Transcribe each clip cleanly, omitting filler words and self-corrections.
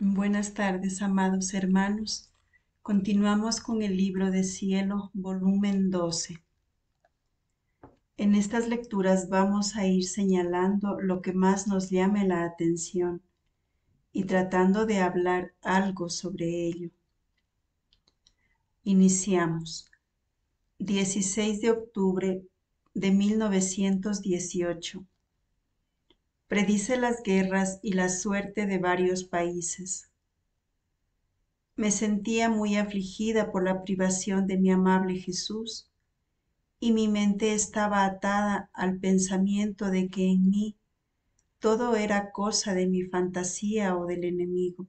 Buenas tardes, amados hermanos. Continuamos con el libro de Cielo, volumen 12. En estas lecturas vamos a ir señalando lo que más nos llame la atención y tratando de hablar algo sobre ello. Iniciamos. 16 de octubre de 1918. Predice las guerras y la suerte de varios países. Me sentía muy afligida por la privación de mi amable Jesús, y mi mente estaba atada al pensamiento de que en mí todo era cosa de mi fantasía o del enemigo,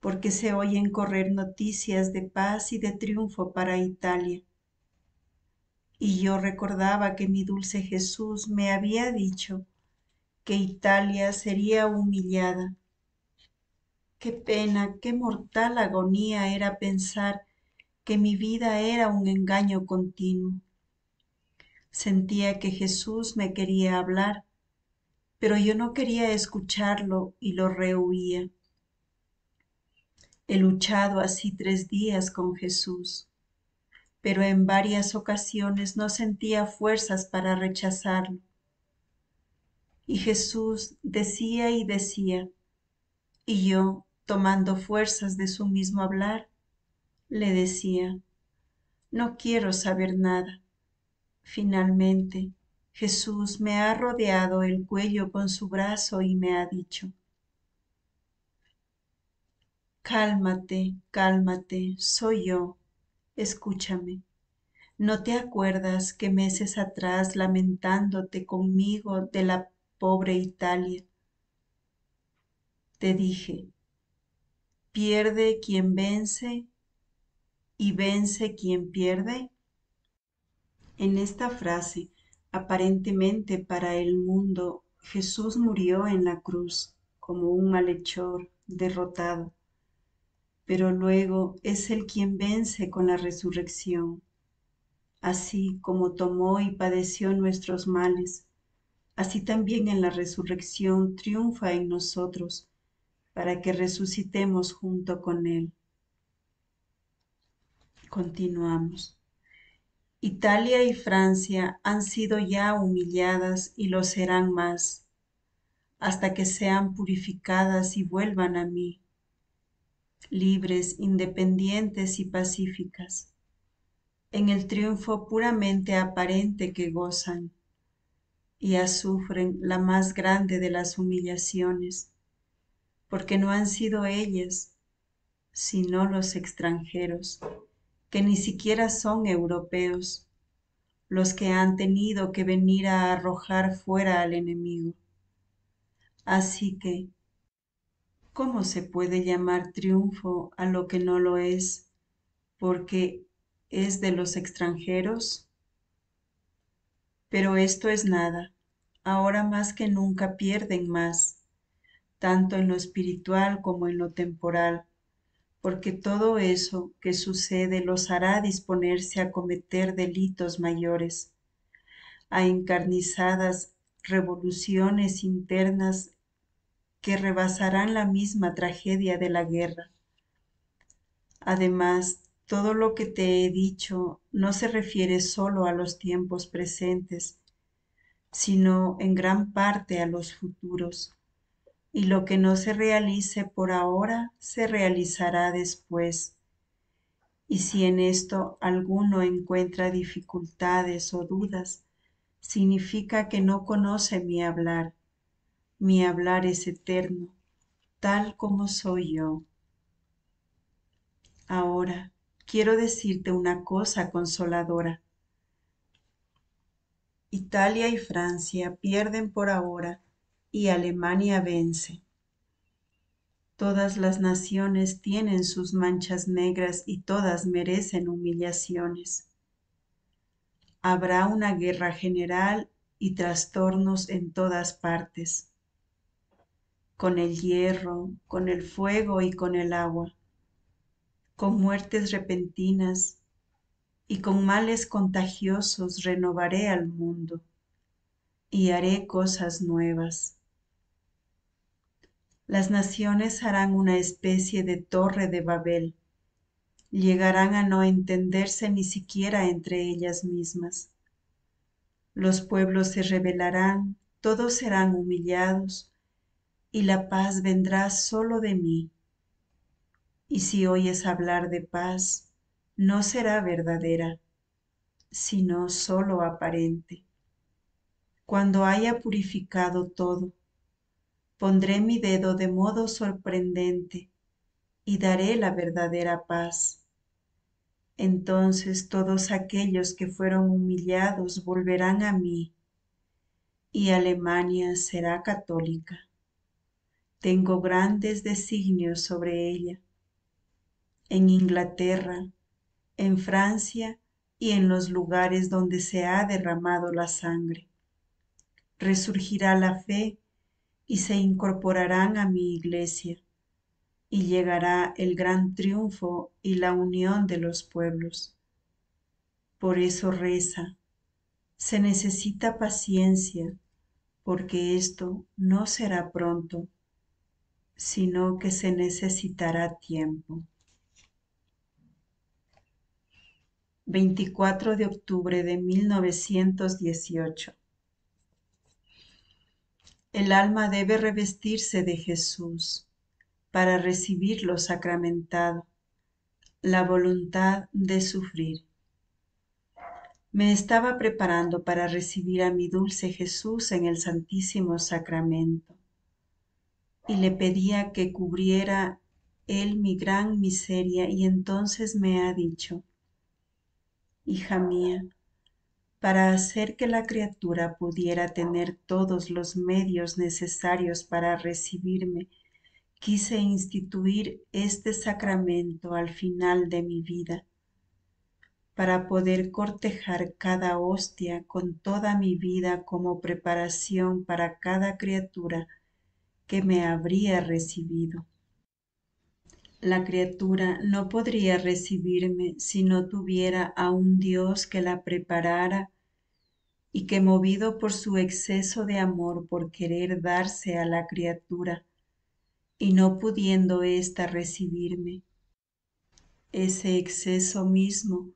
porque se oyen correr noticias de paz y de triunfo para Italia. Y yo recordaba que mi dulce Jesús me había dicho que Italia sería humillada. Qué pena, qué mortal agonía era pensar que mi vida era un engaño continuo. Sentía que Jesús me quería hablar, pero yo no quería escucharlo y lo rehuía. He luchado así 3 días con Jesús, pero en varias ocasiones no sentía fuerzas para rechazarlo. Y Jesús decía y decía, y yo, tomando fuerzas de su mismo hablar, le decía, no quiero saber nada. Finalmente, Jesús me ha rodeado el cuello con su brazo y me ha dicho, cálmate, cálmate, soy yo, escúchame. ¿No te acuerdas que meses atrás lamentándote conmigo de la pobre Italia, te dije, pierde quien vence y vence quien pierde? En esta frase, aparentemente para el mundo, Jesús murió en la cruz como un malhechor derrotado, pero luego es Él quien vence con la resurrección. Así como tomó y padeció nuestros males, así también en la resurrección triunfa en nosotros, para que resucitemos junto con Él. Continuamos. Italia y Francia han sido ya humilladas y lo serán más, hasta que sean purificadas y vuelvan a mí, libres, independientes y pacíficas, en el triunfo puramente aparente que gozan, y ya sufren la más grande de las humillaciones, porque no han sido ellas, sino los extranjeros, que ni siquiera son europeos, los que han tenido que venir a arrojar fuera al enemigo. Así que, ¿cómo se puede llamar triunfo a lo que no lo es, porque es de los extranjeros? Pero esto es nada, ahora más que nunca pierden más, tanto en lo espiritual como en lo temporal, porque todo eso que sucede los hará disponerse a cometer delitos mayores, a encarnizadas revoluciones internas que rebasarán la misma tragedia de la guerra. Además, todo lo que te he dicho no se refiere solo a los tiempos presentes, sino en gran parte a los futuros, y lo que no se realice por ahora se realizará después. Y si en esto alguno encuentra dificultades o dudas, significa que no conoce mi hablar. Mi hablar es eterno, tal como soy yo. Ahora, quiero decirte una cosa consoladora. Italia y Francia pierden por ahora y Alemania vence. Todas las naciones tienen sus manchas negras y todas merecen humillaciones. Habrá una guerra general y trastornos en todas partes, con el hierro, con el fuego y con el agua, con muertes repentinas y con males contagiosos renovaré al mundo y haré cosas nuevas. Las naciones harán una especie de torre de Babel, llegarán a no entenderse ni siquiera entre ellas mismas. Los pueblos se rebelarán, todos serán humillados, y la paz vendrá solo de mí. Y si oyes hablar de paz, no será verdadera, sino solo aparente. Cuando haya purificado todo, pondré mi dedo de modo sorprendente y daré la verdadera paz. Entonces todos aquellos que fueron humillados volverán a mí y Alemania será católica. Tengo grandes designios sobre ella, en Inglaterra, en Francia y en los lugares donde se ha derramado la sangre. Resurgirá la fe y se incorporarán a mi iglesia, y llegará el gran triunfo y la unión de los pueblos. Por eso reza, se necesita paciencia, porque esto no será pronto, sino que se necesitará tiempo. 24 de octubre de 1918. El alma debe revestirse de Jesús para recibirlo sacramentado, la voluntad de sufrir. Me estaba preparando para recibir a mi dulce Jesús en el Santísimo Sacramento y le pedía que cubriera Él mi gran miseria y entonces me ha dicho, hija mía, para hacer que la criatura pudiera tener todos los medios necesarios para recibirme, quise instituir este sacramento al final de mi vida, para poder cortejar cada hostia con toda mi vida como preparación para cada criatura que me habría recibido. La criatura no podría recibirme si no tuviera a un Dios que la preparara y que movido por su exceso de amor por querer darse a la criatura y no pudiendo ésta recibirme, ese exceso mismo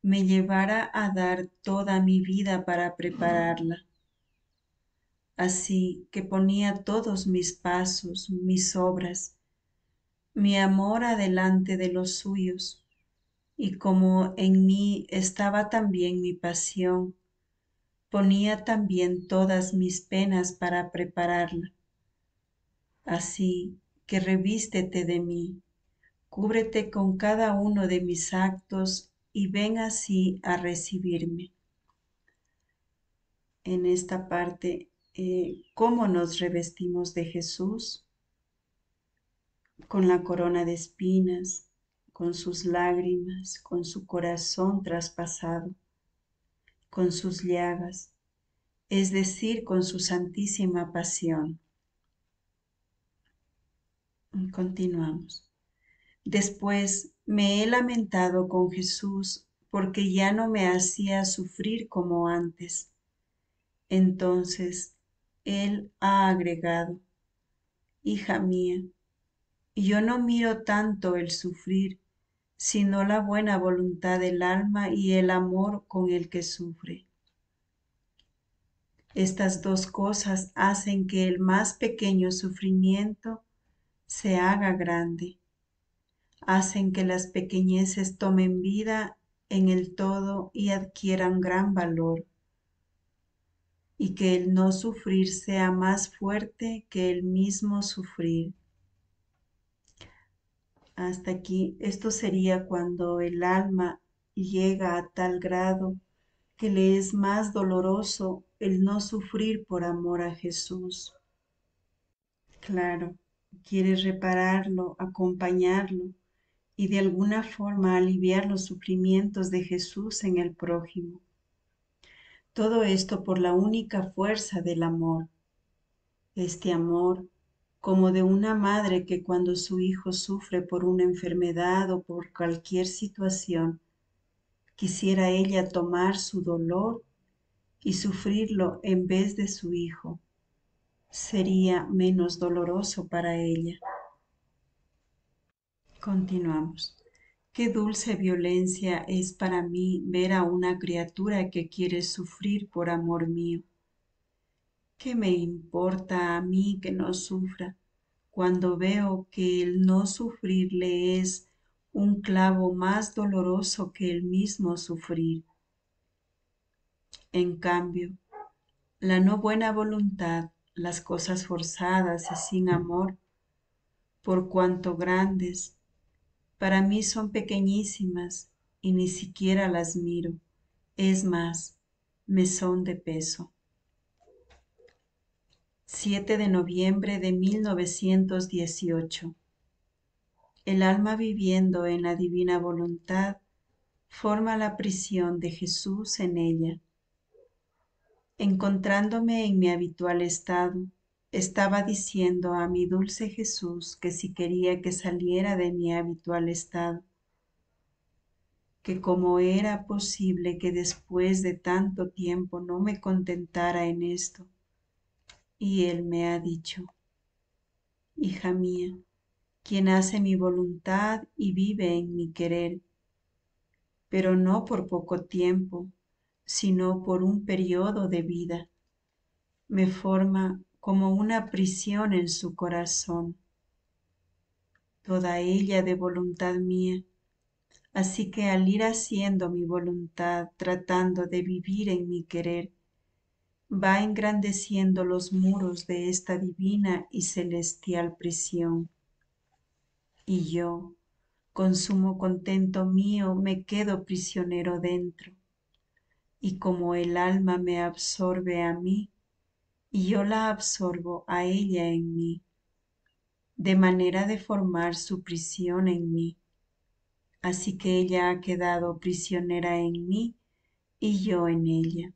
me llevara a dar toda mi vida para prepararla. Así que ponía todos mis pasos, mis obras, mi amor adelante de los suyos, y como en mí estaba también mi pasión, ponía también todas mis penas para prepararla. Así que revístete de mí, cúbrete con cada uno de mis actos y ven así a recibirme. En esta parte, ¿cómo nos revestimos de Jesús? Con la corona de espinas, con sus lágrimas, con su corazón traspasado, con sus llagas, es decir, con su santísima pasión. Continuamos. Después me he lamentado con Jesús porque ya no me hacía sufrir como antes. Entonces Él ha agregado, hija mía, yo no miro tanto el sufrir, sino la buena voluntad del alma y el amor con el que sufre. Estas dos cosas hacen que el más pequeño sufrimiento se haga grande, hacen que las pequeñeces tomen vida en el todo y adquieran gran valor, y que el no sufrir sea más fuerte que el mismo sufrir. Hasta aquí, esto sería cuando el alma llega a tal grado que le es más doloroso el no sufrir por amor a Jesús. Claro, quiere repararlo, acompañarlo y de alguna forma aliviar los sufrimientos de Jesús en el prójimo. Todo esto por la única fuerza del amor. Este amor, como de una madre que cuando su hijo sufre por una enfermedad o por cualquier situación, quisiera ella tomar su dolor y sufrirlo en vez de su hijo. sería menos doloroso para ella. Continuamos. Qué dulce violencia es para mí ver a una criatura que quiere sufrir por amor mío. ¿Qué me importa a mí que no sufra cuando veo que el no sufrir le es un clavo más doloroso que el mismo sufrir? En cambio, la no buena voluntad, las cosas forzadas y sin amor, por cuanto grandes, para mí son pequeñísimas y ni siquiera las miro. Es más, me son de peso. 7 de noviembre de 1918. El alma viviendo en la divina voluntad forma la prisión de Jesús en ella. Encontrándome en mi habitual estado, estaba diciendo a mi dulce Jesús que si quería que saliera de mi habitual estado, que como era posible que después de tanto tiempo no me contentara en esto. Y Él me ha dicho: hija mía, quien hace mi voluntad y vive en mi querer, pero no por poco tiempo, sino por un periodo de vida, me forma como una prisión en su corazón, toda ella de voluntad mía. Así que al ir haciendo mi voluntad, tratando de vivir en mi querer, va engrandeciendo los muros de esta divina y celestial prisión. Y yo, con sumo contento mío, me quedo prisionero dentro. Y como el alma me absorbe a mí, y yo la absorbo a ella en mí, de manera de formar su prisión en mí. Así que ella ha quedado prisionera en mí y yo en ella.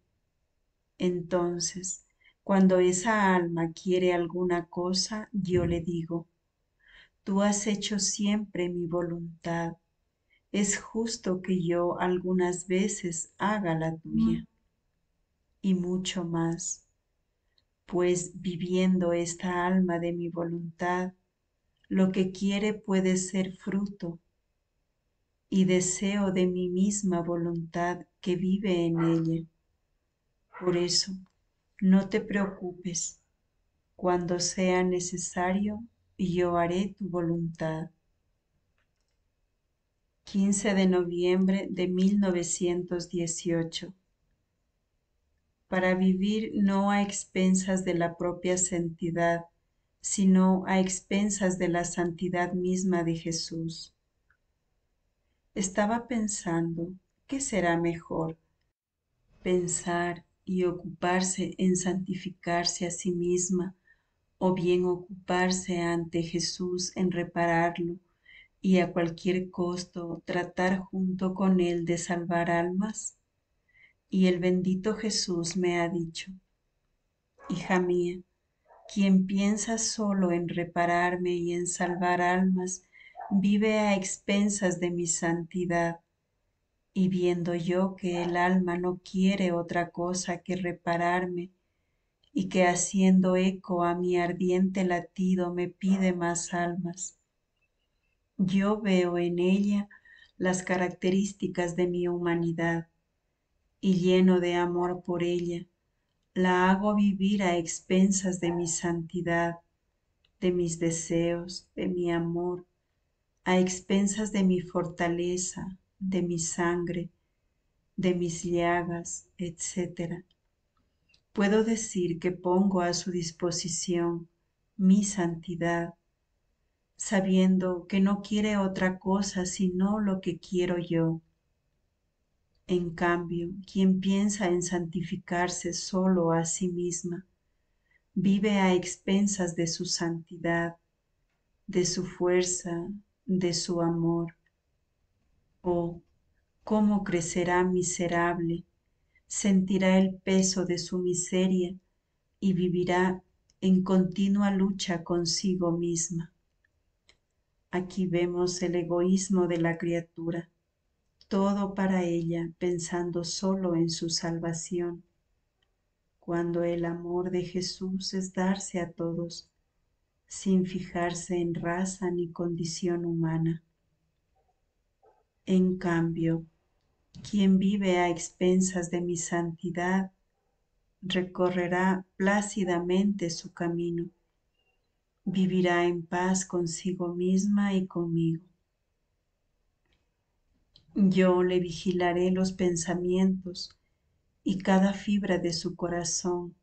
Entonces, cuando esa alma quiere alguna cosa, yo le digo: tú has hecho siempre mi voluntad. Es justo que yo algunas veces haga la tuya. Y mucho más, pues viviendo esta alma de mi voluntad, lo que quiere puede ser fruto y deseo de mi misma voluntad que vive en ella. Por eso, no te preocupes. Cuando sea necesario, yo haré tu voluntad. 15 de noviembre de 1918. Para vivir no a expensas de la propia santidad, sino a expensas de la santidad misma de Jesús. Estaba pensando, ¿qué será mejor? Pensar y ocuparse en santificarse a sí misma, o bien ocuparse ante Jesús en repararlo y a cualquier costo tratar junto con Él de salvar almas. Y el bendito Jesús me ha dicho: hija mía, quien piensa solo en repararme y en salvar almas, vive a expensas de mi santidad. Y viendo yo que el alma no quiere otra cosa que repararme, y que haciendo eco a mi ardiente latido me pide más almas, yo veo en ella las características de mi humanidad, y lleno de amor por ella, la hago vivir a expensas de mi santidad, de mis deseos, de mi amor, a expensas de mi fortaleza, de mi sangre, de mis llagas, etc. Puedo decir que pongo a su disposición mi santidad, sabiendo que no quiere otra cosa sino lo que quiero yo. En cambio, quien piensa en santificarse solo a sí misma, vive a expensas de su santidad, de su fuerza, de su amor. Oh, cómo crecerá miserable, sentirá el peso de su miseria y vivirá en continua lucha consigo misma. Aquí vemos el egoísmo de la criatura, todo para ella, pensando solo en su salvación. cuando el amor de Jesús es darse a todos, sin fijarse en raza ni condición humana. En cambio, quien vive a expensas de mi santidad, recorrerá plácidamente su camino, vivirá en paz consigo misma y conmigo. Yo le vigilaré los pensamientos y cada fibra de su corazón,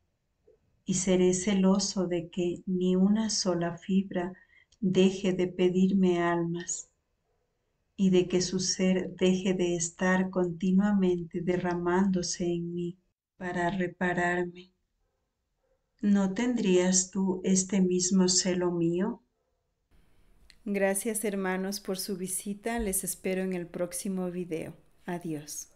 y seré celoso de que ni una sola fibra deje de pedirme almas, y de que su ser deje de estar continuamente derramándose en mí para repararme. ¿No tendrías tú este mismo celo mío? Gracias hermanos por su visita, les espero en el próximo video. Adiós.